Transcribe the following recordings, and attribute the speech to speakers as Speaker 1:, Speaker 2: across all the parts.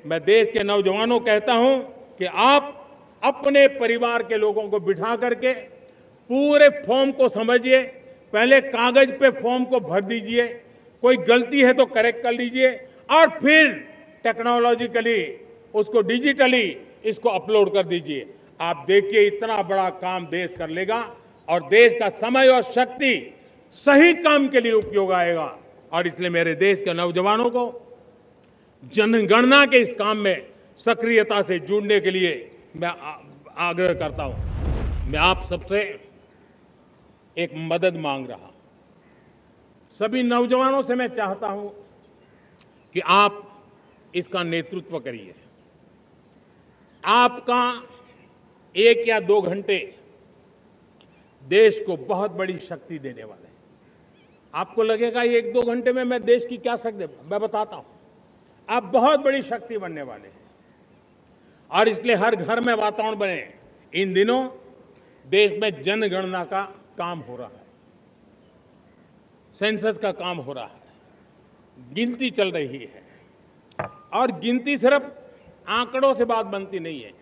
Speaker 1: मैं देश के नौजवानों को कहता हूं कि आप अपने परिवार के लोगों को बिठा करके पूरे फॉर्म को समझिए। पहले कागज पे फॉर्म को भर दीजिए, कोई गलती है तो करेक्ट कर लीजिए और फिर टेक्नोलॉजिकली उसको डिजिटली इसको अपलोड कर दीजिए। आप देखिए इतना बड़ा काम देश कर लेगा और देश का समय और शक्ति सही काम के लिए उपयोग आएगा। और इसलिए मेरे देश के नौजवानों को जनगणना के इस काम में सक्रियता से जुड़ने के लिए मैं आग्रह करता हूं। मैं आप सबसे एक मदद मांग रहा हूं। सभी नौजवानों से मैं चाहता हूं कि आप इसका नेतृत्व करिए। आपका 1 या 2 घंटे देश को बहुत बड़ी शक्ति देने वाले हैं। आपको लगेगा 1-2 घंटे में मैं देश की क्या शक्ति, मैं बताता हूं। आप बहुत बड़ी शक्ति बनने वाले हैं और इसलिए हर घर में वातावरण बने। इन दिनों देश में जनगणना का काम हो रहा है, सेंसस का काम हो रहा है, गिनती चल रही है और गिनती सिर्फ आंकड़ों से बात बनती नहीं है,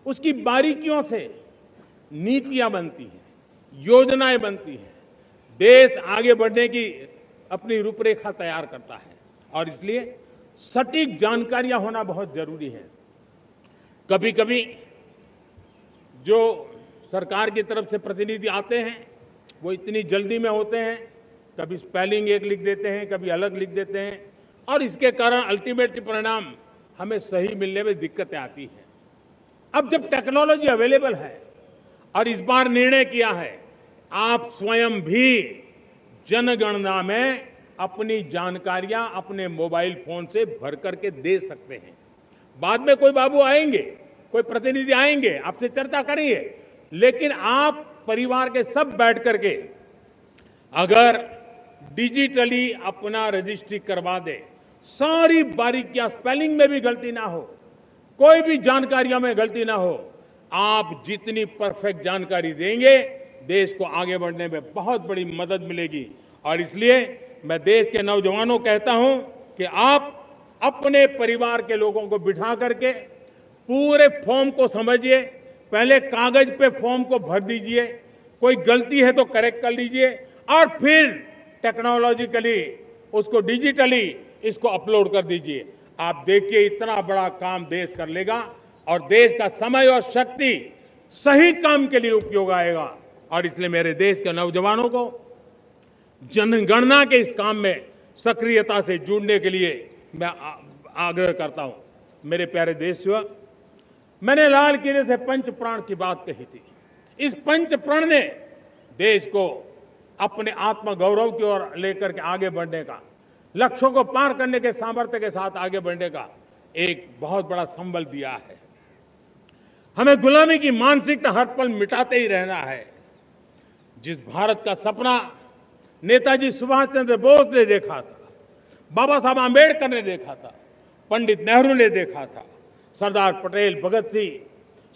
Speaker 1: उसकी बारीकियों से नीतियां बनती हैं, योजनाएं बनती हैं, देश आगे बढ़ने की अपनी रूपरेखा तैयार करता है और इसलिए सटीक जानकारियां होना बहुत जरूरी है। कभी कभी जो सरकार की तरफ से प्रतिनिधि आते हैं वो इतनी जल्दी में होते हैं, कभी स्पेलिंग एक लिख देते हैं, कभी अलग लिख देते हैं और इसके कारण अल्टीमेट परिणाम हमें सही मिलने में दिक्कतें आती हैं। अब जब टेक्नोलॉजी अवेलेबल है और इस बार निर्णय किया है, आप स्वयं भी जनगणना में अपनी जानकारियां अपने मोबाइल फोन से भर करके दे सकते हैं। बाद में कोई बाबू आएंगे, कोई प्रतिनिधि आएंगे, आपसे चर्चा करेंगे, लेकिन आप परिवार के सब बैठ करके अगर डिजिटली अपना रजिस्ट्री करवा दे, सारी बारीकियां, स्पेलिंग में भी गलती ना हो, कोई भी जानकारियों में गलती ना हो, आप जितनी परफेक्ट जानकारी देंगे देश को आगे बढ़ने में बहुत बड़ी मदद मिलेगी। और इसलिए मैं देश के नौजवानों को कहता हूं कि आप अपने परिवार के लोगों को बिठा करके पूरे फॉर्म को समझिए। पहले कागज पे फॉर्म को भर दीजिए, कोई गलती है तो करेक्ट कर लीजिए और फिर टेक्नोलॉजिकली उसको डिजिटली इसको अपलोड कर दीजिए। आप देखिए इतना बड़ा काम देश कर लेगा और देश का समय और शक्ति सही काम के लिए उपयोग आएगा। और इसलिए मेरे देश के नौजवानों को जनगणना के इस काम में सक्रियता से जुड़ने के लिए मैं आग्रह करता हूं। मेरे प्यारे देशवासियों, मैंने लाल किले से पंच प्राण की बात कही थी। इस पंच प्राण ने देश को अपने आत्मगौरव की ओर लेकर के आगे बढ़ने का, लक्ष्यों को पार करने के सामर्थ्य के साथ आगे बढ़ने का एक बहुत बड़ा संबल दिया है। हमें गुलामी की मानसिकता हर पल मिटाते ही रहना है। जिस भारत का सपना नेताजी सुभाष चंद्र बोस ने देखा था, बाबा साहब आंबेडकर ने देखा था, पंडित नेहरू ने देखा था, सरदार पटेल, भगत सिंह,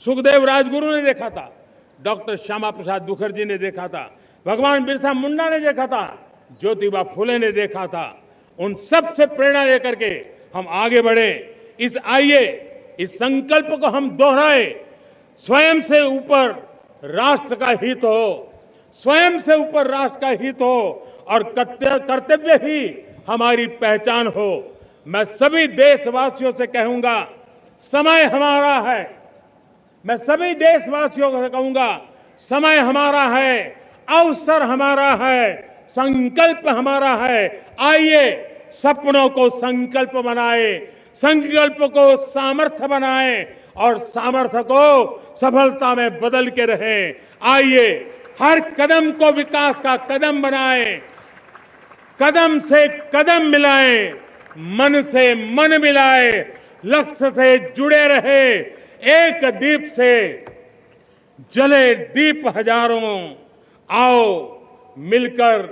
Speaker 1: सुखदेव राजगुरु ने देखा था, डॉक्टर श्यामा प्रसाद मुखर्जी ने देखा था, भगवान बिरसा मुंडा ने देखा था, ज्योतिबा फुले ने देखा था, उन सब से प्रेरणा लेकर के हम आगे बढ़े। आइए इस संकल्प को हम दोहराए, स्वयं से ऊपर राष्ट्र का हित हो, स्वयं से ऊपर राष्ट्र का हित हो और कर्तव्य ही हमारी पहचान हो। मैं सभी देशवासियों से कहूंगा, समय हमारा है। मैं सभी देशवासियों से कहूंगा, समय हमारा है, अवसर हमारा है, संकल्प हमारा है। आइए सपनों को संकल्प बनाए, संकल्प को सामर्थ्य बनाए और सामर्थ्य को सफलता में बदल के रहे। आइए हर कदम को विकास का कदम बनाए, कदम से कदम मिलाए, मन से मन मिलाए, लक्ष्य से जुड़े रहे। एक दीप से जले दीप हजारों, आओ मिलकर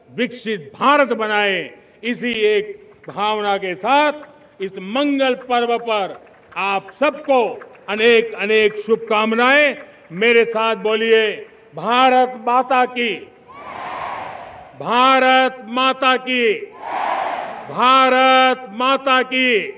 Speaker 1: विकसित भारत बनाए। इसी एक भावना के साथ इस मंगल पर्व पर आप सबको अनेक अनेक शुभकामनाएं। मेरे साथ बोलिए, भारत माता की, भारत माता की, भारत माता की।